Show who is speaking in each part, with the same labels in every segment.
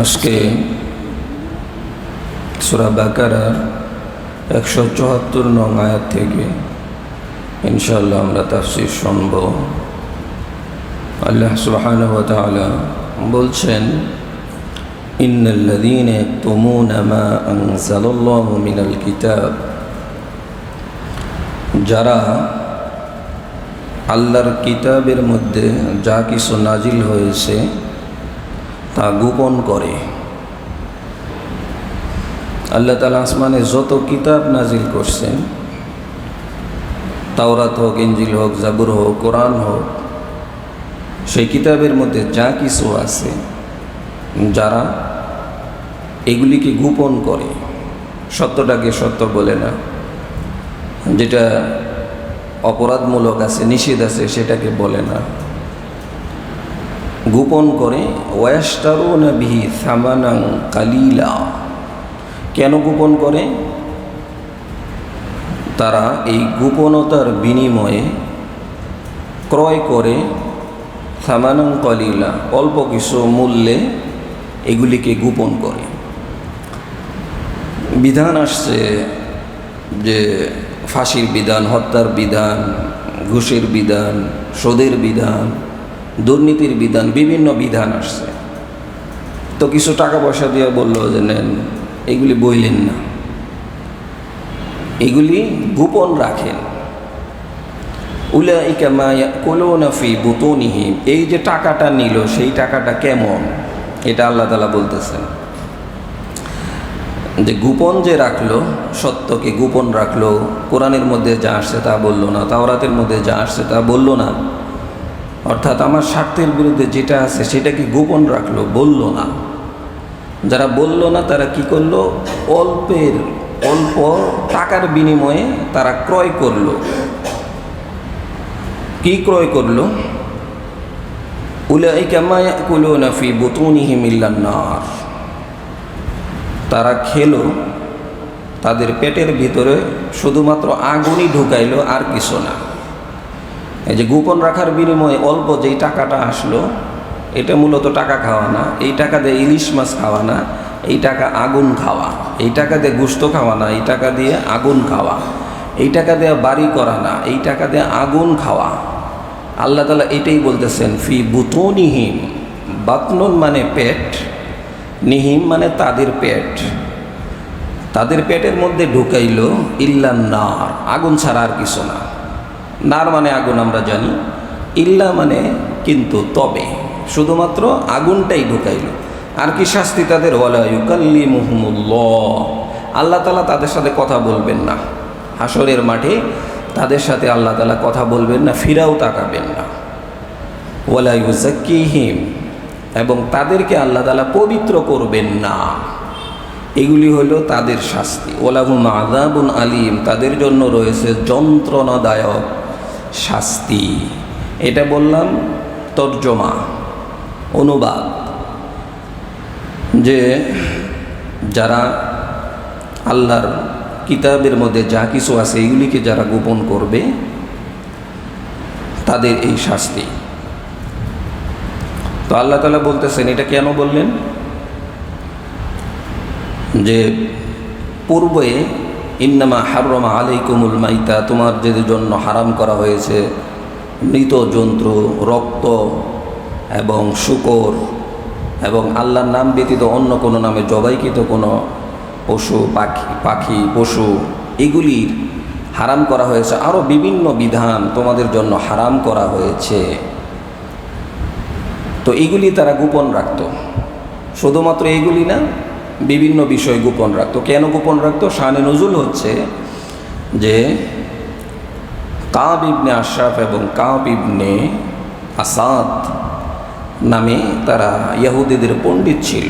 Speaker 1: আজকে সূরা বাকারার 174 নং আয়াত থেকে ইনশাআল্লাহ আমরা তাফসীর শুনব। আল্লাহ সুবহানাহু ওয়া তাআলা বলছেন, ইন্নাল্লাযীনা ইয়াকতুমুনা মা আনজালাল্লাহু মিনাল কিতাব, যারা আল্লাহর কিতাবের মধ্যে যা কিছু নাজিল হয়েছে তা গোপন করে। আল্লাহ তাআলা আসমানে যত কিতাব নাজিল করছেন, তাওরাত হোক, ইনজিল হোক, জাবুর হোক, কোরআন হোক, সেই কিতাবের মধ্যে যা কিছু আছে, যারা এগুলিকে গোপন করে, সত্যটাকে সত্য বলে না, যেটা অপরাধমূলক আছে, নিষেধ আছে, সেটাকে বলে না, গোপন করে। ওয়াশতারুনা বিহি সামানান কালিলা, কেন গোপন করে? তারা এই গোপনতার বিনিময়ে ক্রয় করে সামানান কালিলা, অল্প কিছু মূল্যে এগুলিকে গোপন করে। বিধান আসছে যে ফাঁসির বিধান, হত্যার বিধান, ঘুষের বিধান, সুদের বিধান, দুর্নীতির বিধান, বিভিন্ন বিধান আসছে। তো কিছু টাকা পয়সা দিয়ে বললো যে নেন, এগুলি বইলেন না, এগুলি গোপন রাখেন। উলাইকা মা ইয়াকুলুনা ফি বুতুনিহিম, এই যে টাকাটা নিল, সেই টাকাটা কেমন, এটা আল্লাহ তাআলা বলতেছেন যে গোপন যে রাখলো, সত্যকে গোপন রাখলো, কোরআনের মধ্যে যা আসছে তা বললো না, তাওরাতের মধ্যে যা আসছে তা বললো না, অর্থাৎ আমার স্বার্থের বিরুদ্ধে যেটা আছে সেটাকে গোপন রাখলো, বলল না। যারা বলল না তারা কি করলো? অল্প টাকার বিনিময়ে তারা ক্রয় করলো। কি ক্রয় করলো? উলাইকা মা ইয়াকুলুনা ফি বুতুনিহিম ইল্লান নার, তারা খেলো, তাদের পেটের ভিতরে শুধুমাত্র আগুনই ঢুকাইলো, আর কিছু না। এই যে গোপন রাখার বিনিময়ে অল্প যেই টাকাটা আসলো, এটা মূলত টাকা খাওয়া না, এই টাকা দিয়ে ইলিশ মাছ খাওয়া না, এই টাকা আগুন খাওয়া, এই টাকা দিয়ে গোশত খাওয়া না, এই টাকা দিয়ে আগুন খাওয়া, এই টাকা দিয়ে বাড়ি করা না, এই টাকা দিয়ে আগুন খাওয়া। আল্লাহ তাআলা এটাই বলতেছেন, ফি বুতুনিহিম, বাতনুন মানে পেট, নিহিম মানে তাদের পেট, তাদের পেটের মধ্যে ঢুকাইলো ইল্লান নার, আগুন ছাড়া আর কিছু না। নার মানে আগুন আমরা জানি, ইল্লা মানে কিন্তু, তবে, শুধুমাত্র আগুনটাই ঢুকাইলো। আর কি শাস্তি তাদের? ওয়ালা ইউকাল্লিমুহুমুল্লাহ, আল্লাহ তাআলা তাদের সাথে কথা বলবেন না। হাসরের মাঠে তাদের সাথে আল্লাহ তাআলা কথা বলবেন না, ফিরাও তাকাবেন না। ওয়ালা ইউযাক্কিহিম, এবং তাদেরকে আল্লাহ তাআলা পবিত্র করবেন না। এগুলি হলো তাদের শাস্তি। ওয়ালাহুম আযাবুন আলীম, তাদের জন্য রয়েছে যন্ত্রণাদায়ক শাস্তি। এটা বললাম তর্জমা, অনুবাদ, যে যারা আল্লাহর কিতাবের মধ্যে যা কিছু আছে এগুলিকে যারা গোপন করবে, তাদের এই শাস্তি। তো আল্লাহ তাআলা বলতেছেন, এটা কেন বললেন? যে পূর্বে ইন্নামা হাররামা আলাইকুমুল মাইতা, তোমার যে জন্য হারাম করা হয়েছে মৃত জন্তু, রক্ত এবং শূকর, এবং আল্লাহর নাম ব্যতীত অন্য কোনো নামে জবাইকৃত কোনো পশু, পাখি পশু, এগুলির হারাম করা হয়েছে। আরও বিভিন্ন বিধান তোমাদের জন্য হারাম করা হয়েছে। তো এগুলি তারা গোপন রাখত। শুধুমাত্র এগুলি না, বিভিন্ন বিষয় গোপন রাখত। কেন গোপন রাখত? শানে নজুল হচ্ছে যে কাব ইবনে আশরাফ এবং কাব ইবনে আসাদ নামে তারা ইহুদিদের পণ্ডিত ছিল।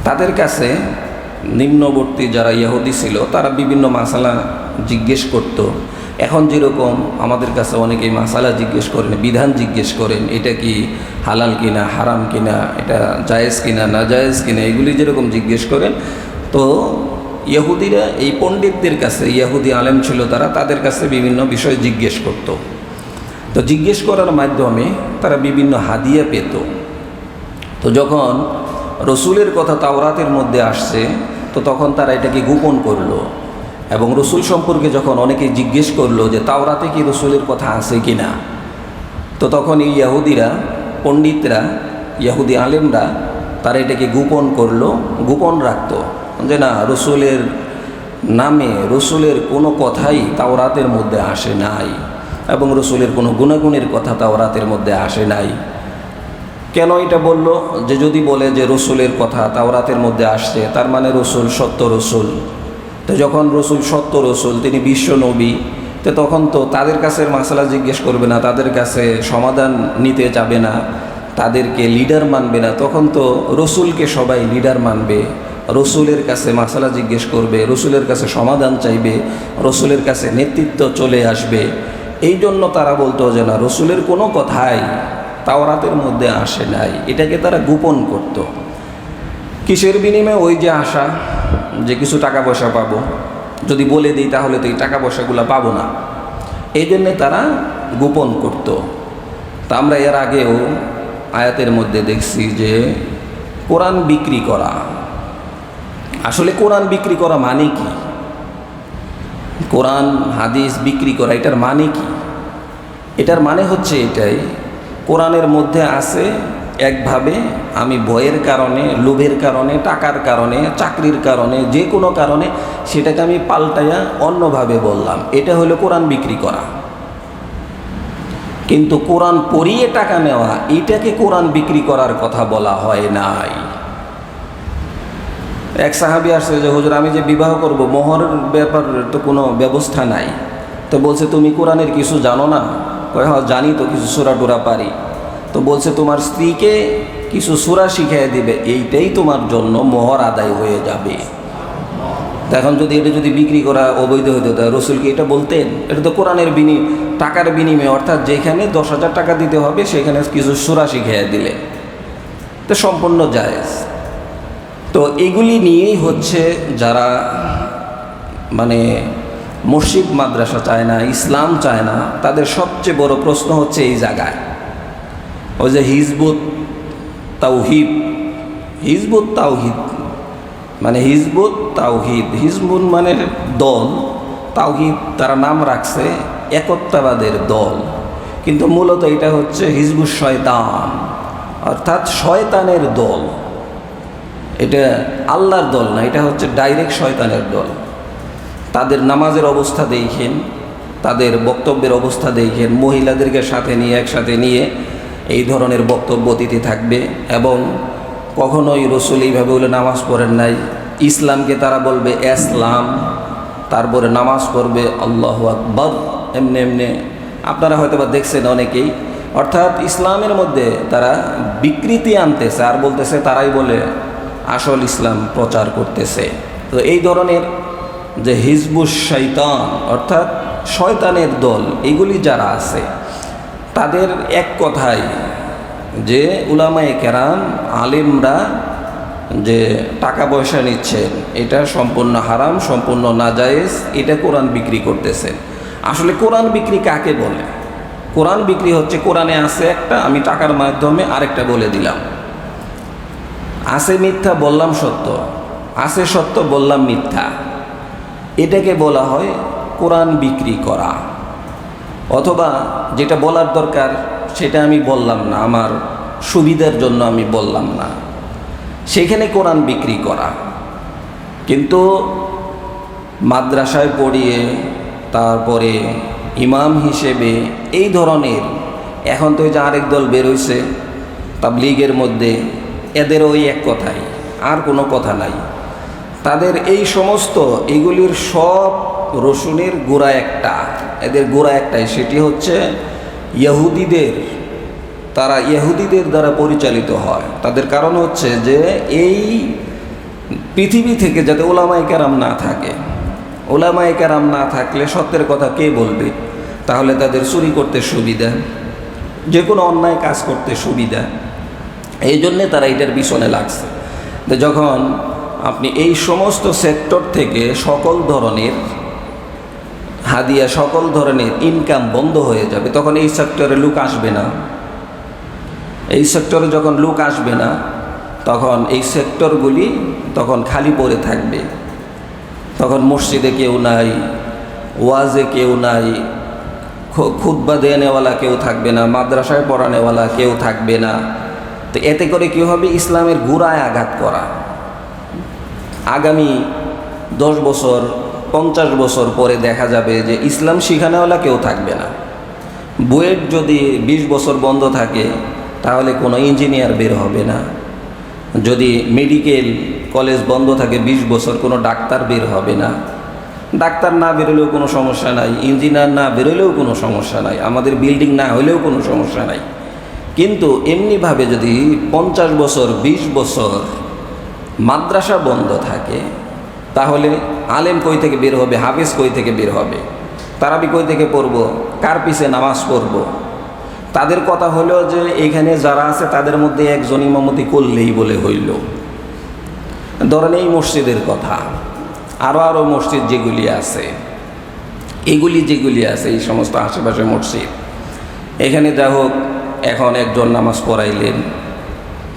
Speaker 1: তাদের কাছে নিম্নবর্তী যারা ইহুদি ছিল, তারা বিভিন্ন মাসালা জিজ্ঞেস করত। এখন যেরকম আমাদের কাছে অনেকেই মাসালা জিজ্ঞেস করেন, বিধান জিজ্ঞেস করেন, এটা কি হালাল কিনা, হারাম কিনা, এটা জায়েজ কিনা, না জায়েজ কিনা, এগুলি যেরকম জিজ্ঞেস করেন। তো ইহুদিরা এই পণ্ডিতদের কাছে, ইহুদি আলেম ছিল তারা, তাদের কাছে বিভিন্ন বিষয় জিজ্ঞেস করত। তো জিজ্ঞেস করার মাধ্যমে তারা বিভিন্ন হাদিয়া পেত। তো যখন রসুলের কথা তাওরাতের মধ্যে আসছে, তো তখন তারা এটাকে গোপন করলো। এবং রসুল সম্পর্কে যখন অনেকে জিজ্ঞেস করলো যে তাওরাতে কি রসুলের কথা আছে কি না, তো তখন এই ইহুদিরা, পণ্ডিতরা, ইহুদি আলেমরা তারা এটাকে গোপন করলো, গোপন রাখতো যে না, রসুলের নামে রসুলের কোনো কথাই তাওরাতের মধ্যে আসে নাই, এবং রসুলের কোনো গুণাগুণের কথা তাওরাতের মধ্যে আসে নাই। কেন এটা বলল? যে যদি বলে যে রসুলের কথা তাওরাতের মধ্যে আসছে, তার মানে রসুল সত্য রসুল। তো যখন রসুল সত্য রসুল, তিনি বিশ্ব নবী, তো তখন তো তাদের কাছে মাসালা জিজ্ঞেস করবে না, তাদের কাছে সমাধান নিতে যাবে না, তাদেরকে লিডার মানবে না। তখন তো রসুলকে সবাই লিডার মানবে, রসুলের কাছে মাসালা জিজ্ঞেস করবে, রসুলের কাছে সমাধান চাইবে, রসুলের কাছে নেতৃত্ব চলে আসবে। এই জন্য তারা বলতো যে না, রসুলের কোনো কথাই তাওরাতের মধ্যে আসে নাই। এটাকে তারা গোপন করত। কিসের বিনিময়ে? ওই যে আশা যে কিছু টাকা পয়সা পাবো, যদি বলে দিই তাহলে তো এই টাকা পয়সাগুলো পাবো না, এই জন্যে তারা গোপন করত। তা আমরা এর আগেও আয়াতের মধ্যে দেখছি যে কোরআন বিক্রি করা। আসলে কোরআন বিক্রি করা মানে কি? কোরআন হাদিস বিক্রি করা, এটার মানে কি? এটার মানে হচ্ছে এটাই, কোরআনের মধ্যে আছে একভাবে, আমি ভয়ের কারণে, লোভের কারণে, টাকার কারণে, চাকরির কারণে, যে কোনো কারণে সেটাকে আমি পাল্টাইয়া অন্যভাবে বললাম, এটা হলো কোরআন বিক্রি করা। কিন্তু কোরআন পড়িয়ে টাকা নেওয়া, এটাকে কোরআন বিক্রি করার কথা বলা হয় নাই। এক সাহাবী আসছে যে হুজুর, আমি যে বিবাহ করব, মোহরের ব্যাপার তো কোনো ব্যবস্থা নাই। তো বলছে তুমি কোরআনের কিছু জানো না? কয় হ্যাঁ জানি তো, কিছু সূরা টুরা পারি। তো বলছে তোমার স্ত্রীকে কিছু সূরা শিখিয়ে দিবে, এইটাই তোমার জন্য মোহর আদায় হয়ে যাবে। এখন যদি এটা যদি বিক্রি করা অবৈধ হতো, তা রসুল কি এটা বলতেন? এটা তো কোরআনের টাকার বিনিময়ে, অর্থাৎ যেখানে 10,000 টাকা দিতে হবে সেখানে কিছু সূরা শিখিয়ে দিলে তো সম্পূর্ণ জায়েজ। তো এগুলি নিয়েই হচ্ছে যারা মানে মসজিদ মাদ্রাসা চায় না, ইসলাম চায় না, তাদের সবচেয়ে বড় প্রশ্ন হচ্ছে এই জায়গায়। ওই যে হিজবুত তাওহীদ, হিজবুত তাওহীদ মানে হিজবুত তাওহীদ, হিজবুত মানে দল, তাওহীদ তারা নাম রাখছে একত্ববাদের দল, কিন্তু মূলত এটা হচ্ছে হিজবুস শয়তান, অর্থাৎ শয়তানের দল। এটা আল্লাহর দল না, এটা হচ্ছে ডাইরেক্ট শয়তানের দল। তাদের নামাজের অবস্থা দেখেন, তাদের বক্তব্যের অবস্থা দেখেন, মহিলাদেরকে সাথে নিয়ে, একসাথে নিয়ে এই ধরনের বক্তব্য দিতে থাকবে। এবং কখনোই রসুল এইভাবে বলে নামাজ পড়েন নাই। ইসলামকে তারা বলবে ইসলাম, তারপরে নামাজ পড়বে আল্লাহু আকবার, এমনি এমনি আপনারা হয়তো বা দেখছেন অনেকেই। অর্থাৎ ইসলামের মধ্যে তারা বিকৃতি আনতেছে, আর বলতেছে তারাই বলে আসল ইসলাম প্রচার করতেছে। তো এই ধরনের যে হিজবুস শয়তান, অর্থাৎ শয়তানের দল, এগুলি যারা আছে, তাদের এক কথাই যে উলামায়ে কেরাম, আলেমরা যে টাকা পয়সা নিচ্ছেন, এটা সম্পূর্ণ হারাম, সম্পূর্ণ নাজায়েজ, এটা কোরআন বিক্রি করতেছেন। আসলে কোরআন বিক্রি কাকে বলে? কোরআন বিক্রি হচ্ছে কোরআনে আছে একটা, আমি টাকার মাধ্যমে আরেকটা বলে দিলাম। আছে মিথ্যা বললাম সত্য, আছে সত্য বললাম মিথ্যা, এটাকে বলা হয় কোরআন বিক্রি করা। অথবা যেটা বলার দরকার সেটা আমি বললাম না, আমার সুবিধার জন্য আমি বললাম না, সেখানে কোরআন বিক্রি করা। কিন্তু মাদ্রাসায় পড়িয়ে তারপরে ইমাম হিসেবে এই ধরনের, এখন তো যে আরেক দল বেরোইছে তাবলীগের মধ্যে, এদের ওই এক কথাই, আর কোনো কথা নাই। তাদের এই সমস্ত এগুলির সব রসুনের গোড়া একটা, এদের গোড়া একটাই, সেটি হচ্ছে ইহুদিদের, তারা ইহুদিদের দ্বারা পরিচালিত হয়। তাদের কারণ হচ্ছে যে এই পৃথিবী থেকে যাতে উলামায়ে কেরাম না থাকে, উলামায়ে কেরাম না থাকলে সত্যের কথা কে বলবে? তাহলে তাদের চুরি করতে সুবিধা, যে কোনো অন্যায় কাজ করতে সুবিধা, এই জন্যে তারা এটার পিছনে লাগছে। যখন আপনি এই সমস্ত সেক্টর থেকে সকল ধরনের হাদিয়া, সকল ধরনের ইনকাম বন্ধ হয়ে যাবে, তখন এই সেক্টরে লোক আসবে না। এই সেক্টরে যখন লোক আসবে না, তখন এই সেক্টরগুলি তখন খালি পড়ে থাকবে। তখন মসজিদে কেউ নাই, ওয়াজে কেউ নাই, খুতবা দেনেওয়ালা কেউ থাকবে না, মাদ্রাসায় পড়ানেওয়ালা কেউ থাকবে না। তো এতে করে কী হবে? ইসলামের গোড়ায় আঘাত করা। আগামী 10 বছর 50 বছর পরে দেখা যাবে যে ইসলাম শিখানেওয়ালা কেউ থাকবে না। বুয়েট যদি 20 বছর বন্ধ থাকে তাহলে কোনো ইঞ্জিনিয়ার বের হবে না। যদি মেডিকেল কলেজ বন্ধ থাকে 20 বছর, কোনো ডাক্তার বের হবে না। ডাক্তার না বেরোলেও কোনো সমস্যা নাই, ইঞ্জিনিয়ার না বেরোলেও কোনো সমস্যা নাই, আমাদের বিল্ডিং না হলেও কোনো সমস্যা নাই। কিন্তু এমনিভাবে যদি 50 বছর 20 বছর মাদ্রাসা বন্ধ থাকে তাহলে আলেম কই থেকে বের হবে, হাফেজ কই থেকে বের হবে, তারাবি কই থেকে পড়ব, কার পিছে নামাজ পড়ব? তাদের কথা হলো যে এখানে যারা আছে তাদের মধ্যে একজন ইমামতি করলেই বলে হইল। ধরেন এই মসজিদের কথা, আরও মসজিদ যেগুলি আছে, যেগুলি আছে এই সমস্ত আশেপাশে মসজিদ, এখানে যা হোক এখন একজন নামাজ পড়াইলেন,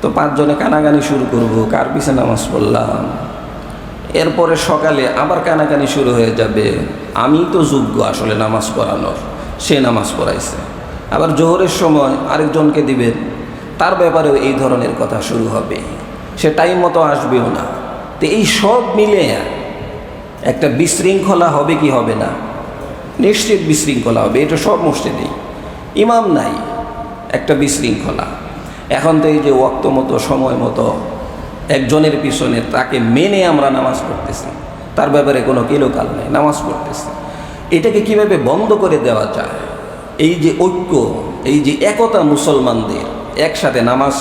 Speaker 1: তো 5 জনে কানাকানি শুরু করব, কার পিছে নামাজ পড়লাম। এরপরে সকালে আবার কানাকানি শুরু হয়ে যাবে, আমি তো যোগ্য আসলে নামাজ পড়ানোর, সে নামাজ পড়াইছে। আবার জোহরের সময় আরেকজনকে দিবেন, তার ব্যাপারেও এই ধরনের কথা শুরু হবে, সে টাইম মতো আসবেও না। তো এই সব মিলে একটা বিশৃঙ্খলা হবে কি হবে না? নিশ্চিত বিশৃঙ্খলা হবে। এটা সব মসজিদেই, ইমাম নাই, একটা বিশৃঙ্খলা। এখন তো এই যে ওয়াক্ত মতো সময় মতো একজনের পিছনে তাকে মেনে আমরা নামাজ পড়তেছি, তার ব্যাপারে কোনো কিলোকাল নেই, নামাজ পড়তেছি। এটাকে কিভাবে বন্ধ করে দেওয়া যায়? এই যে ঐক্য, এই যে একতা মুসলমানদের একসাথে নামাজ,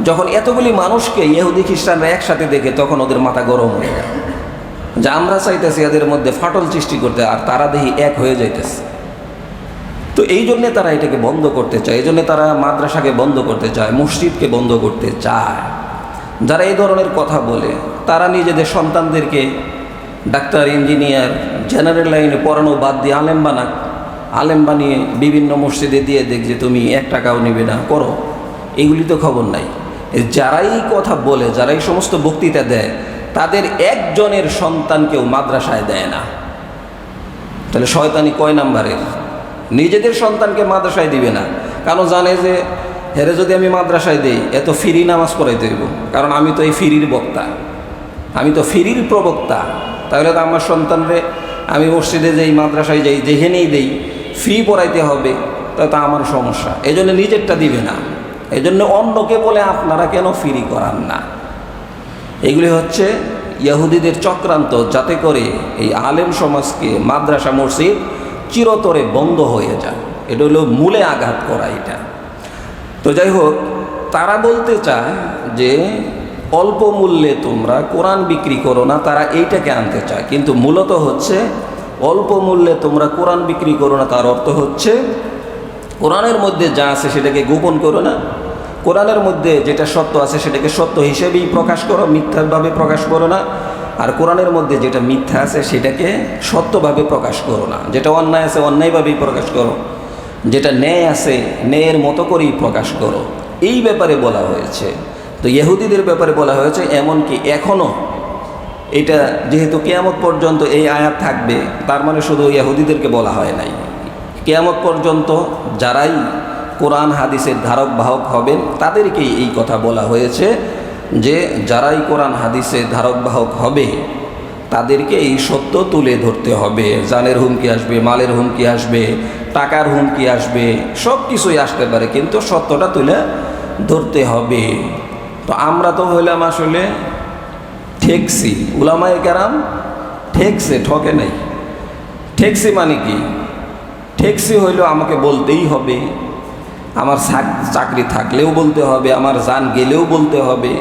Speaker 1: যখন এতগুলি মানুষকে ইহুদি খ্রিস্টানরা একসাথে দেখে তখন ওদের মাথা গরম হয়ে যায় যে আমরা চাইতেছি এদের মধ্যে ফাটল সৃষ্টি করতে, আর তারা দেখি এক হয়ে যাইতেছে। তো এই জন্যে তারা এটাকে বন্ধ করতে চায়, এই জন্যে তারা মাদ্রাসাকে বন্ধ করতে চায়, মসজিদকে বন্ধ করতে চায়। যারা এই ধরনের কথা বলে তারা নিজেদের সন্তানদেরকে ডাক্তার, ইঞ্জিনিয়ার, জেনারেল লাইনে পড়ানো বাদ দিয়ে আলেম বানাক, আলেম বানিয়ে বিভিন্ন মসজিদে দিয়ে দেখ যে তুমি 1 টাকাও নেবে না, করো। এগুলি তো খবর নাই। যারাই কথা বলে, যারাই সমস্ত বক্তৃতা দেয়, তাদের একজনের সন্তানকেও মাদ্রাসায় দেয় না। তাহলে শয়তানি কয় নাম্বারের? নিজেদের সন্তানকে মাদ্রাসায় দিবে না, কারণ জানে যে হেরে যদি আমি মাদ্রাসায় দিই এত ফ্রি নামাজ পড়াইতে হইব, কারণ আমি তো এই ফ্রির বক্তা, আমি তো ফ্রির প্রবক্তা। তাহলে তো আমার সন্তানরে আমি মসজিদে যাই, মাদ্রাসায় যাই, যেখানেই দেই ফ্রি পড়াইতে হবে, তা আমার সমস্যা। এই জন্য নিজেরটা দিবে না, এই জন্য অন্যকে বলে আপনারা কেন ফ্রি করান না। এগুলি হচ্ছে ইহুদিদের চক্রান্ত, যাতে করে এই আলেম সমাজকে, মাদ্রাসা মসজিদ চিরতরে বন্ধ হয়ে যায়। এটা হলো মূলে আঘাত করা এটা। তো যাই হোক, তারা বলতে চায় যে অল্প মূল্যে তোমরা কোরআন বিক্রি করো না, তারা এইটাকে আনতে চায়। কিন্তু মূলত হচ্ছে অল্প মূল্যে তোমরা কোরআন বিক্রি করো না, তার অর্থ হচ্ছে কোরআনের মধ্যে যা আছে সেটাকে গোপন করো না, কোরআনের মধ্যে যেটা সত্য আছে সেটাকে সত্য হিসেবেই প্রকাশ করো, মিথ্যাভাবে প্রকাশ করো না। আর কোরআনের মধ্যে যেটা মিথ্যা আছে সেটাকে সত্যভাবে প্রকাশ করো না, যেটা অন্যায় আছে অন্যায়ভাবেই প্রকাশ করো, যেটা ন্যায় আছে ন্যায়ের মতো করেই প্রকাশ করো। এই ব্যাপারে বলা হয়েছে। তো ইহুদিদের ব্যাপারে বলা হয়েছে, এমনকি এখনও এটা যেহেতু কিয়ামত পর্যন্ত এই আয়াত থাকবে, তার মানে শুধু ইহুদিদেরকে বলা হয় নাই, কিয়ামত পর্যন্ত যারাই কোরআন হাদিসের ধারক বাহক হবেন তাদেরকেই এই কথা বলা হয়েছে যে যারাই কোরআন হাদিসের ধারক বাহক হবে তাদেরকে এই সত্য তুলে ধরতে হবে। জানের হুমকি আসবে, মালের হুমকি আসবে, টাকার হুমকি আসবে, সব কিছুই আসতে পারে, কিন্তু সত্যটা তুলে ধরতে হবে। তো আমরা তো হইলাম আসলে ঠেকছি, উলামায়ে কেরাম ঠেকছে, ঠকে নাই। ঠেকছি মানে কি? ঠেকছি হইল আমাকে বলতেই হবে, আমার চাকরি থাকলেও বলতে হবে, আমার জান গেলেও বলতে হবে,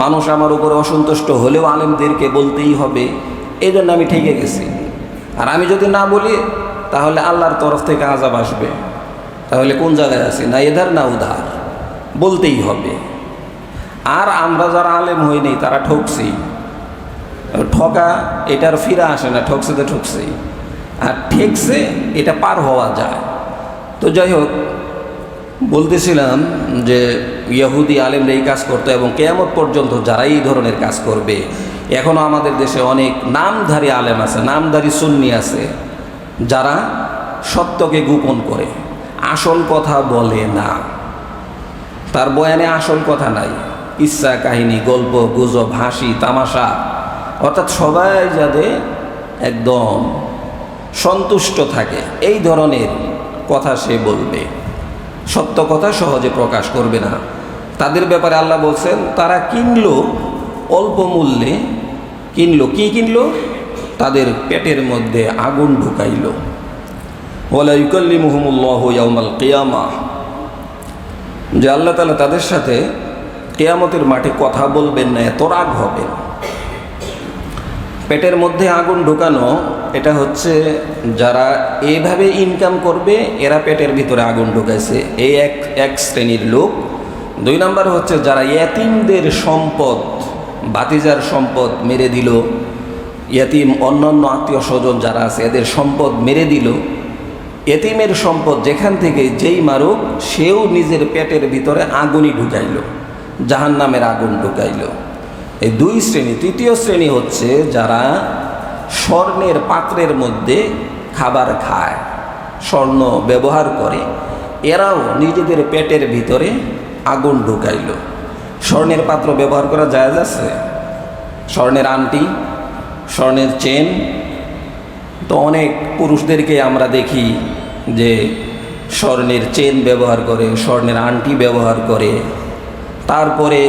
Speaker 1: মানুষ আমার উপরে অসন্তুষ্ট হলেও আলেমদেরকে বলতেই হবে। এই জন্য আমি ঠেকে গেছি। আর আমি যদি না বলি তাহলে আল্লাহর তরফ থেকে আযাব আসবে। তাহলে কোন জায়গায় আছি? না এধার না উধার, বলতেই হবে। আর আমরা যারা আলেম হইনি তারা ঠকছি, ঠকা এটার ফিরা আসে না, ঠকছে তো ঠকছেই। আর ঠেকছে এটা পার হওয়া যায়। তো যাই হোক, বলতেছিলাম যে ইহুদি আলেমরা এই কাজ করতো এবং কিয়ামত পর্যন্ত যারা এই ধরনের কাজ করবে। এখনও আমাদের দেশে অনেক নামধারী আলেম আছে, নামধারী সুন্নি আছে, যারা সত্যকে গোপন করে, আসল কথা বলে না। তার বয়ানে আসল কথা নাই, ইচ্ছা কাহিনী, গল্প গুজব, হাসি তামাশা, অর্থাৎ সবাই যাতে একদম সন্তুষ্ট থাকে এই ধরনের কথা সে বলবে, সত্য কথা সহজে প্রকাশ করবে না। তাদের ব্যাপারে আল্লাহ বলছেন তারা কিনলো অল্প মূল্যে, কি কিনলো? তাদের পেটের মধ্যে আগুন ঢুকাইল। ওয়ালা ইউকাল্লিমুহুমুল্লাহু ইয়াউমাল কিয়ামাহ, যে আল্লাহ তাআলা তাদের সাথে কিয়ামতের মাঠে কথা বলবেন না, এত রাগ হবে। পেটের মধ্যে আগুন ঢুকানো, এটা হচ্ছে যারা এইভাবে ইনকাম করবে এরা পেটের ভিতরে আগুন ঢুকাইছে, এই এক শ্রেণীর লোক। 2 নম্বর হচ্ছে যারা ইয়াতিমদের সম্পদ, বাতিজার সম্পদ মেরে দিল, ইয়াতিম অন্যান্য আত্মীয় স্বজন যারা আছে এদের সম্পদ মেরে দিল। এতিমের সম্পদ যেখান থেকে যেই মারুক সেও নিজের পেটের ভিতরে আগুনই ঢুকাইল, জাহান্নামের আগুন ঢুকাইল। এই 2 শ্রেণী। 3য় শ্রেণী হচ্ছে যারা স্বর্ণের পাত্রের মধ্যে খাবার খায়, স্বর্ণ ব্যবহার করে, এরাও নিজেদের পেটের ভিতরে আগুন ঢুকাইল। স্বর্ণের পাত্র ব্যবহার করা জায়েজ আছে? স্বর্ণের আংটি, স্বর্ণের চেন, তো অনেক পুরুষদেরকে আমরা দেখি যে স্বর্ণের চেন ব্যবহার করে, স্বর্ণের আংটি ব্যবহার করে। তারপরে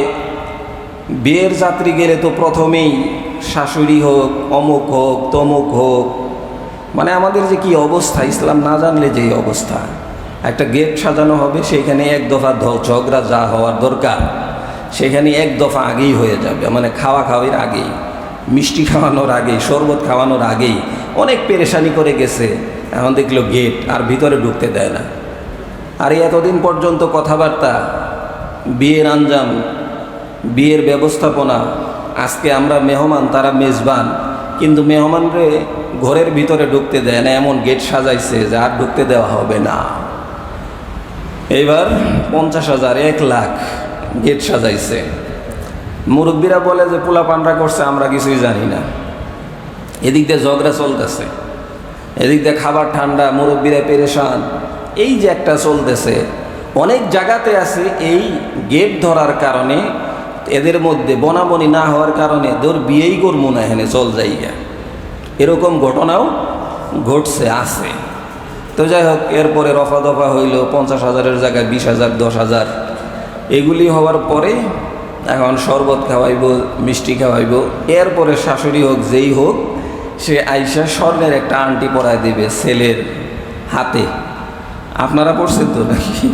Speaker 1: বিয়ের যাত্রী গেলে তো প্রথমেই শাশুড়ি হোক, অমুক হোক, তমুক হোক, মানে আমাদের যে কি অবস্থা, ইসলাম না জানলে যে অবস্থা। একটা গেট সাজানো হবে, সেইখানে এক দফা ঝগড়া যা হওয়ার দরকার সেখানে এক দফা আগেই হয়ে যাবে, মানে খাওয়ার আগেই, মিষ্টি খাওয়ানোর আগেই, শরবত খাওয়ানোর আগেই অনেক পেরেশানি করে গেছে। এখন দেখলো গেট, আর ভিতরে ঢুকতে দেয় না। আর এতদিন পর্যন্ত কথাবার্তা, বিয়ের আঞ্জাম, বিয়ের ব্যবস্থাপনা, আজকে আমরা মেহমান, তারা মেজবান, কিন্তু মেহমানরে ঘরের ভিতরে ঢুকতে দেয় না, এমন গেট সাজাইছে যে আর ঢুকতে দেওয়া হবে না। এইবার 50,000, 1 লাখ গেট সাজাইছে। মুরব্বীরা বলে যে পোলা পান্ডা করছে, আমরা কিছুই জানি না। এদিক দিয়ে ঝগড়া চলতেছে, এদিক দিয়ে খাবার ঠান্ডা, মুরব্বীরা পেরেশান, এই যে একটা চলতেছে। অনেক জায়গাতে আছে এই গেট ধরার কারণে, এদের মধ্যে বনাবনি না হওয়ার কারণে তোর বিয়েই করবো না, এখানে চল যাইয়া, এরকম ঘটনাও ঘটছে, আছে। তো যাই হোক, এরপরে রফা দফা হইল, 50,000-এর জায়গায় 20,000, 10,000, এগুলি হওয়ার পরে এখন শরবত খাওয়াইব, মিষ্টি খাওয়াইব। এরপরে শাশুড়ি হোক, যেই হোক, সে আইসা স্বর্ণের একটা আংটি পরায় দিবে ছেলের হাতে। আপনারা পড়ছেন তো নাকি?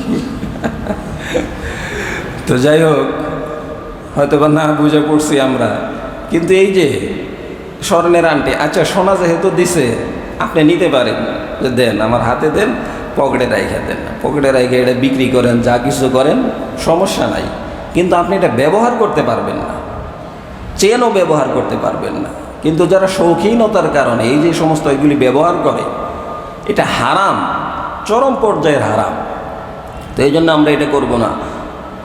Speaker 1: তো যাই হোক, হয়তো বা না বুঝে পড়ছি আমরা, কিন্তু এই যে স্বর্ণের আংটি, আচ্ছা সোনা যেহেতু দিছে আপনি নিতে পারেন, যে দেন আমার হাতে দেন, পকেটে রাইখা দেন, পকেটে রাইখে এটা বিক্রি করেন, যা কিছু করেন, সমস্যা নাই, কিন্তু আপনি এটা ব্যবহার করতে পারবেন না, চেনও ব্যবহার করতে পারবেন না। কিন্তু যারা শৌখিনতার কারণে এই যে সমস্ত এগুলি ব্যবহার করে, এটা হারাম, চরম পর্যায়ের হারাম। তো এই জন্য আমরা এটা করব না।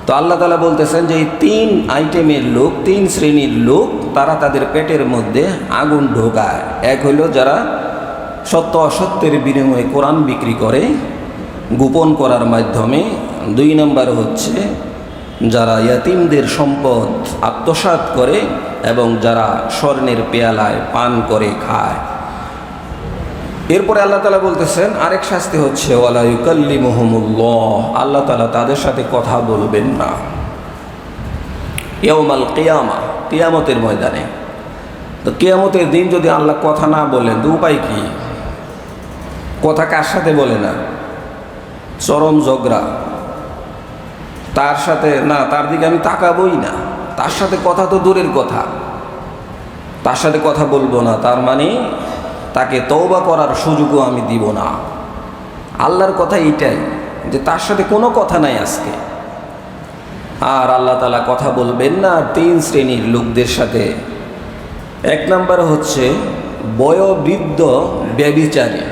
Speaker 1: তো আল্লাহ তাআলা বলতেছেন যে এই 3 আইটেমের লোক, 3 শ্রেণীর লোক, তারা তাদের পেটের মধ্যে আগুন ঢোকায়। এক হইল যারা সত্য অসত্যের বিনিময়ে কোরআন বিক্রি করে গোপন করার মাধ্যমে। 2 নম্বর হচ্ছে যারা ইয়াতিমদের সম্পদ আত্মসাৎ করে এবং যারা স্বর্ণের পেয়ালায় পান করে খায়। এরপরে আল্লাহ তাআলা বলতেছেন আরেক শাস্তি হচ্ছে ওয়ালা ইউকাল্লিমুহুমুল্লাহ, আল্লাহ তাআলা তাদের সাথে কথা বলবেন না ইয়াউমাল কিয়ামা, কিয়ামতের ময়দানে। তো কিয়ামতের দিন যদি আল্লাহ কথা না বলেন তো উপায় কি? কথা কার সাথে বলে না? চরম ঝগড়া, তার সাথে না, তার দিকে আমি তাকাবই না, তার সাথে কথা তো দূরের কথা, তার সাথে কথা বলবো না, তার মানে তাকে তওবা করার সুযোগও আমি দিব না। আল্লাহর কথা এইটাই যে তার সাথে কোনো কথা নাই আজকে। আর আল্লাহ তাআলা কথা বলবেন না 3 শ্রেণীর লোকদের সাথে। 1 নম্বর হচ্ছে বয়োবৃদ্ধ ব্যভিচারী,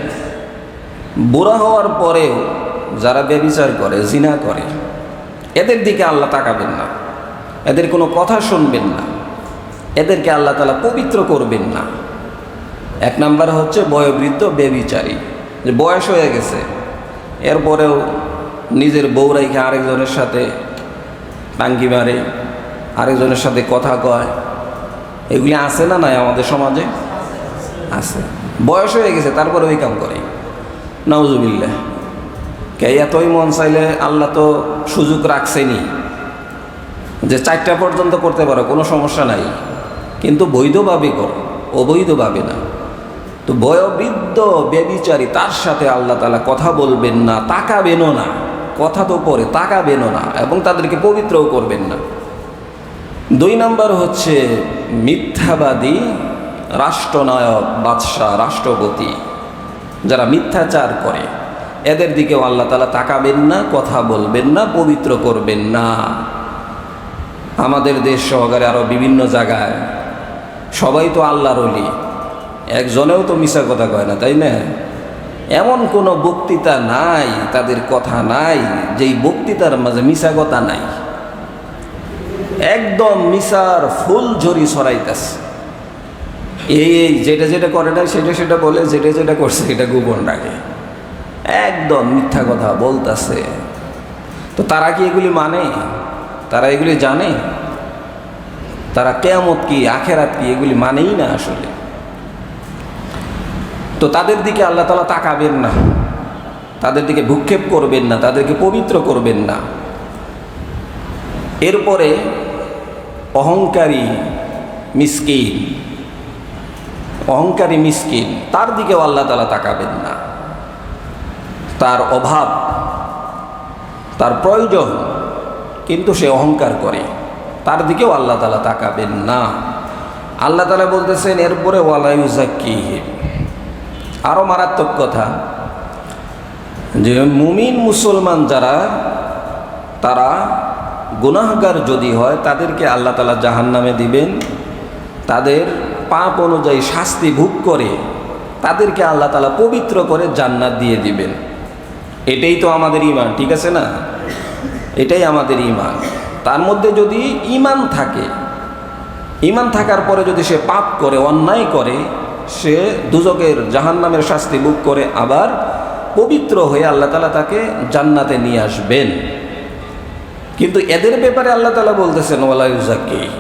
Speaker 1: বুড়া হওয়ার পরেও যারা ব্যভিচার করে, জিনা করে, এদের দিকে আল্লাহ তাকাবেন না, এদের কোনো কথা শুনবেন না, এদেরকে আল্লাহ তাআলা পবিত্র করবেন না। এক নাম্বার হচ্ছে বয়োবৃদ্ধ ব্যভিচারী, যে বয়স হয়ে গেছে এরপরেও নিজের বউ রাইখে আরেকজনের সাথে টাঙ্কি মারে, আরেকজনের সাথে কথা কয়। এগুলি আছে না নাই আমাদের সমাজে? আছে। বয়স হয়ে গেছে তারপরে ওই কাম করে। নাউজুবিল্লাহ। কে এতই মন চাইলে আল্লাহ তো সুযোগ রাখছেনি যে 4টা পর্যন্ত করতে পারো, কোনো সমস্যা নাই, কিন্তু বৈধভাবে করো, অবৈধভাবে না। তো বয়োবৃদ্ধ ব্যভিচারী তার সাথে আল্লাহ তাআলা কথা বলবেন না, তাকাবেনও না। কথা তো পরে, তাকাবেনও না, এবং তাদেরকে পবিত্রও করবেন না। 2 নাম্বার হচ্ছে মিথ্যাবাদী রাষ্ট্রনায়ক, বাদশাহ, রাষ্ট্রপতি, যারা মিথ্যাচার করে, এদের দিকেও আল্লাহ তাআলা তাকাবেন না, কথা বলবেন না, পবিত্র করবেন না। আমাদের দেশ সহকারে আরও বিভিন্ন জায়গায় সবাই তো আল্লাহর ওলি, একজনেও তো মিছা কথা কয় না, তাই না? এমন কোনো বক্তৃতা নাই, তাদের কথা নাই যেই বক্তৃতার মাঝে মিছা কথা নাই। একদম মিশার ফুল ঝরি ছড়াইতেছে। এই যেটা যেটা করে না সেটা সেটা বলে, যেটা যেটা করছে এটা গোপন রাখে, একদম মিথ্যা কথা বলতেছে। তো তারা কি এগুলি মানে? তারা এগুলি জানে? তারা কিয়ামত কি, আখেরাত কি, এগুলি মানেই না আসলে। তো তাদের দিকে আল্লাহ তাআলা তাকাবেন না, তাদের দিকে ভূক্ষেপ করবেন না, তাদেরকে পবিত্র করবেন না। এরপরে অহংকারী মিসকিন, অহংকারী মিসকিন, তার দিকেও আল্লাহ তাআলা তাকাবেন না। তার অভাব, তার প্রয়োজন, কিন্তু সে অহংকার করে, তার দিকেও আল্লাহ তাআলা তাকাবেন না। আল্লাহ তাআলা বলতেছেন এরপরে ওয়ালা ইউযাক্কিহিম। আরও মারাত্মক কথা, যে মুমিন মুসলমান যারা, তারা গুনাহগার যদি হয় তাদেরকে আল্লাহ তাআলা জাহান্নামে দিবেন, তাদের পাপ অনুযায়ী শাস্তি ভোগ করে তাদেরকে আল্লাহ তাআলা পবিত্র করে জান্নাত দিয়ে দিবেন। এটাই তো আমাদের ঈমান, ঠিক আছে না? এটাই আমাদের ঈমান। তার মধ্যে যদি ঈমান থাকে, ঈমান থাকার পরে যদি সে পাপ করে, অন্যায় করে, সে দুজকের জাহান্নামের শাস্তি ভোগ করে আবার পবিত্র হয়ে আল্লাহ তাআলা তাকে জান্নাতে নিয়ে আসবেন। কিন্তু এদের ব্যাপারে আল্লাহ তাআলা বলতেছেন ওয়ালা ইউযাক্কিহিম,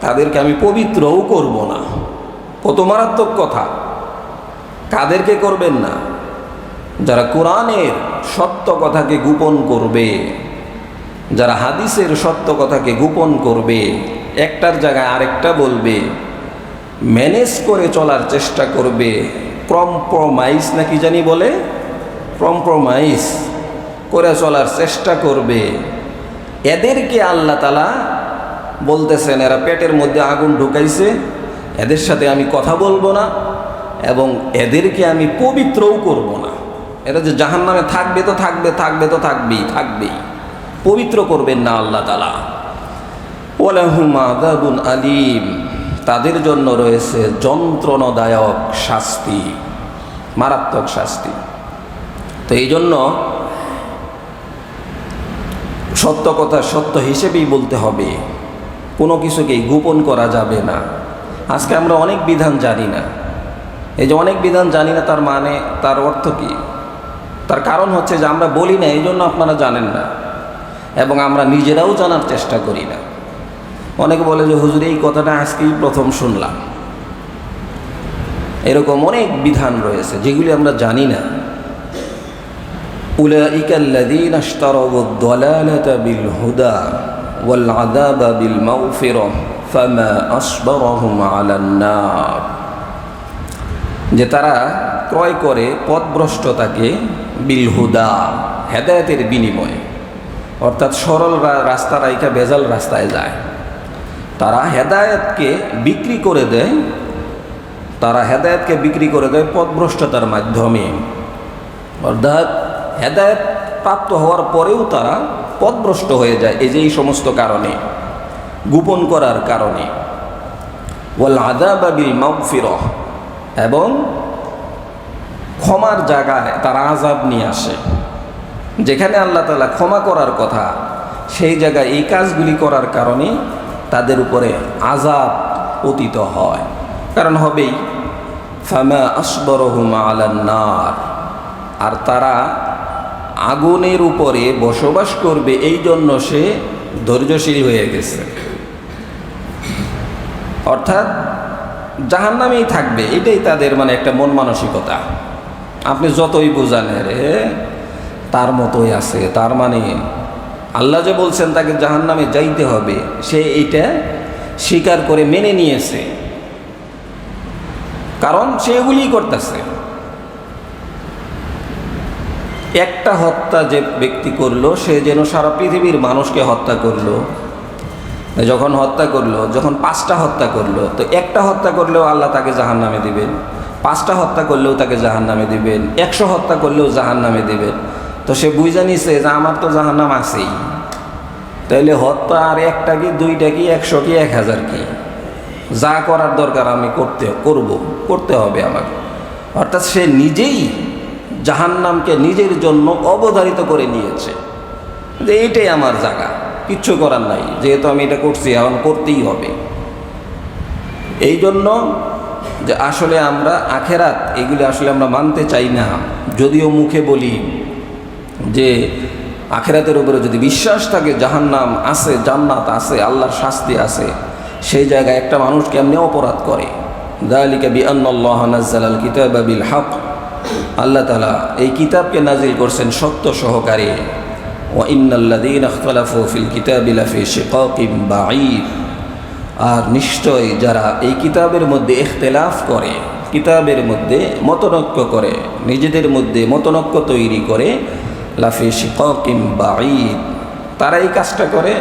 Speaker 1: তাদেরকে আমি পবিত্রও করব না। কত মারাত্মক কথা! কাদেরকে করবেন না? যারা কোরআনের সত্য কথাকে গোপন করবে, যারা হাদিসের সত্য কথাকে গোপন করবে, একটার জায়গায় আরেকটা বলবে, ম্যানেজ করে চলার চেষ্টা করবে, কম্প্রোমাইজ নাকি জানি বলে, কম্প্রোমাইজ করে চলার চেষ্টা করবে, এদেরকে আল্লাহ তাআলা বলতেছেন এরা পেটের মধ্যে আগুন ঢুকাইছে, এদের সাথে আমি কথা বলবো না, এবং এদেরকে আমি পবিত্রও করব না। এরা যে জাহান্নামে থাকবে তো থাকবে, থাকবে তো থাকবেই, থাকবেই, পবিত্র করবেন না আল্লাহ তাআলা। ওয়ালাহুম আযাবুন আলীম, তাদের জন্য রয়েছে যন্ত্রণাদায়ক শাস্তি, মারাত্মক শাস্তি। তো এই জন্য সত্য কথা সত্য হিসেবেই বলতে হবে, কোনো কিছুকেই গোপন করা যাবে না। আজকে আমরা অনেক বিধান জানি না। এই যে অনেক বিধান জানি না, তার মানে, তার অর্থ কি? তার কারণ হচ্ছে যে আমরা বলি না, এই জন্য আপনারা জানেন না, এবং আমরা নিজেরাও জানার চেষ্টা করি না। অনেকে বলে যে হুজুর এই কথাটা আজকেই প্রথম শুনলাম। এরকম অনেক বিধান রয়েছে যেগুলি আমরা জানি না। উলাইকা আল্লাযীনা ইশতারাউদ-দালালাতা বিল হুদা ওয়াল আযাবা বিল মাগফিরাহ ফামা আসবারাহুম আলান নার, যে তারা ক্রয় করে পথভ্রষ্টতাকে বিল হুদা, হেদায়েতের বিনিময়ে, অর্থাৎ সরল রাস্তা রাইখা ভেজাল রাস্তায় যায়। তারা হেদায়েতকে বিক্রি করে দেয়, তারা হেদায়েতকে বিক্রি করে দেয় পথভ্রষ্টতার মাধ্যমে। অর্থাৎ হেদায়েত প্রাপ্ত হওয়ার পরেও তারা পথভ্রষ্ট হয়ে যায়, এই যে এই সমস্ত কারণে, গোপন করার কারণে। ওয়াল আযাবা বিল মাগফিরাহ, এবং ক্ষমার জায়গায় তারা আযাব নিয়ে আসে। যেখানে আল্লাহ তাআলা ক্ষমা করার কথা, সেই জায়গায় এই কাজগুলি করার কারণে তাদের উপরে আযাব পতিত হয়। কারণ হবেই, ফামা আসবরহুম আলান নার, আর তারা আগুনের উপরে বসবাস করবে এই জন্য সে ধৈর্যশীল হয়ে গেছে, অর্থাৎ জাহান্নামেই থাকবে, এটাই তাদের মানে একটা মন মানসিকতা। আপনি যতই বোঝান রে তার মতোই আছে, তার মানে আল্লাহ যে বলছেন তাকে জাহান্নামে যাইতে হবে, সে এইটা স্বীকার করে মেনে নিয়েছে, কারণ সে এগুলিই করতেছে। একটা হত্যা যে ব্যক্তি করলো সে যেন সারা পৃথিবীর মানুষকে হত্যা করলো। যখন হত্যা করলো, যখন 5টা হত্যা করলো, তো একটা হত্যা করলেও আল্লাহ তাকে জাহান্নামে দিবেন, 5টা হত্যা করলেও তাকে জাহান্নামে দিবেন, 100 হত্যা করলেও জাহান্নামে দিবেন। তো সে বুঝে নিছে যে আমার তো জাহান্নাম আছেই, তাইলে হত্যা আর একটা কি, 2টা কি, 100 কি, 1000 কি, যা করার দরকার আমি করতে হবে আমাকে। অর্থাৎ সে নিজেই জাহান্নামকে নিজের জন্য অবধারিত করে নিয়েছে যে এইটাই আমার জায়গা, কিচ্ছু করার নাই, যেহেতু আমি এটা করছি এখন করতেই হবে। এই জন্য যে আসলে আমরা আখেরাত এগুলি আসলে আমরা মানতে চাই না, যদিও মুখে বলি যে আখেরাতের উপরে যদি বিশ্বাস থাকে, জাহান্নাম আছে, জান্নাত আছে, আল্লাহর শাস্তি আছে, সেই জায়গায় একটা মানুষ কেমনে অপরাধ করে। যালিকা বিআন্নাল্লাহা নাযালাল কিতাবা বিল হক, আল্লাহ তাআলা এই কিতাবকে নাজিল করছেন সত্য সহকারে। ওয়া ইন্নাল্লাযীনা ইখতালাফু ফিল কিতাবি লাফি শিকাকিম বাঈদ, আর নিশ্চয় যারা এই কিতাবের মধ্যে ইখতিলাফ করে, কিতাবের মধ্যে মতনৈক্য করে, নিজেদের মধ্যে মতনৈক্য তৈরি করে, লাফি শিকাকিম বাঈদ, তারা এই কাজটা করে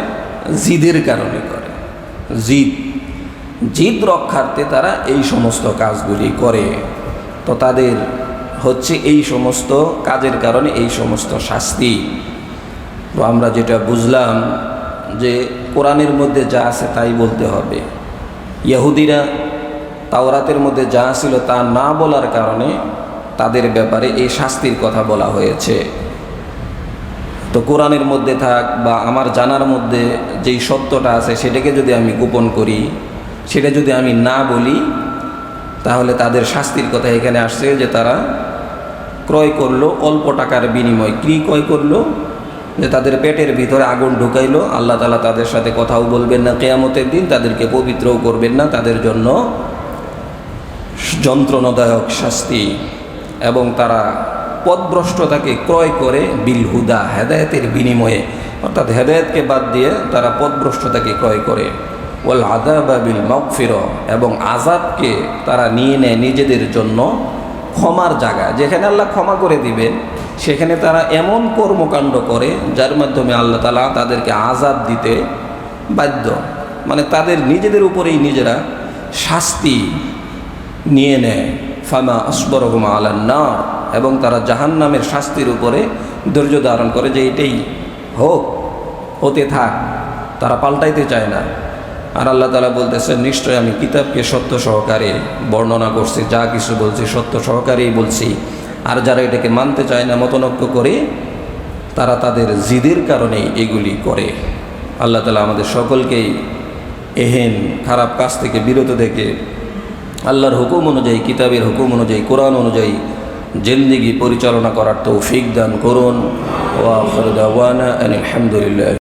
Speaker 1: জিদের কারণে করে, জিদ রক্ষার্থে তারা এই সমস্ত কাজগুলি করে। তো তাদের হচ্ছে এই সমস্ত কাজের কারণে এই সমস্ত শাস্তি। তো আমরা যেটা বুঝলাম যে কোরআনের মধ্যে যা আছে তাই বলতে হবে। ইহুদিরা তাওরাতের মধ্যে যা ছিল তা না বলার কারণে তাদের ব্যাপারে এই শাস্তির কথা বলা হয়েছে। তো কোরআনের মধ্যে থাক বা আমার জানার মধ্যে যেই সত্যটা আছে সেটাকে যদি আমি গোপন করি, সেটা যদি আমি না বলি, তাহলে তাদের শাস্তির কথা এখানে আসছে যে তারা ক্রয় করলো অল্প টাকার বিনিময়। কি ক্রয় করলো? যে তাদের পেটের ভিতরে আগুন ঢুকাইলো। আল্লাহ তাআলা তাদের সাথে কথাও বলবেন না কিয়ামতের দিন, তাদেরকে পবিত্রও করবেন না, তাদের জন্য যন্ত্রণাদায়ক শাস্তি। এবং তারা পথভ্রষ্টতাকে ক্রয় করে বিল হুদা, হেদায়েতের বিনিময়ে, অর্থাৎ হেদায়েতকে বাদ দিয়ে তারা পথভ্রষ্টতাকে ক্রয় করে। ওয়াল আযাবা বিল মাগফিরা, এবং আযাবকে তারা নিয়ে নেয় নিজেদের জন্য ক্ষমার জায়গা। যেখানে আল্লাহ ক্ষমা করে দিবেন সেখানে তারা এমন কর্মকাণ্ড করে যার মাধ্যমে আল্লাহ তাআলা তাদেরকে আযাব দিতে বাধ্য, মানে তাদের নিজেদের উপরেই নিজেরা শাস্তি নিয়ে নেয়। ফামা আসবরহুম আলান নার, এবং তারা জাহান্নামের শাস্তির উপরে ধৈর্য ধারণ করে যে এটাই হতে থাক, তারা পাল্টাইতে চায় না। আর আল্লাহ তাআলা বলতেছেন, নিশ্চয় আমি কিতাবকে সত্য সহকারে বর্ণনা করছি, যা কিছু বলছি সত্য সহকারেই বলছি। আর যারা এটাকে মানতে চায় না, মতনৈক্য করে, তারা তাদের জিদের কারণেই এগুলি করে। আল্লাহ তাআলা আমাদের সকলকেই এহেন খারাপ কাজ থেকে বিরত থেকে আল্লাহর হুকুম অনুযায়ী, কিতাবের হুকুম অনুযায়ী, কোরআন অনুযায়ী জিন্দেগি পরিচালনা করার তৌফিক দান করুন। ওয়া আখিরু দাওয়ানা আনিল হামদুলিল্লাহ।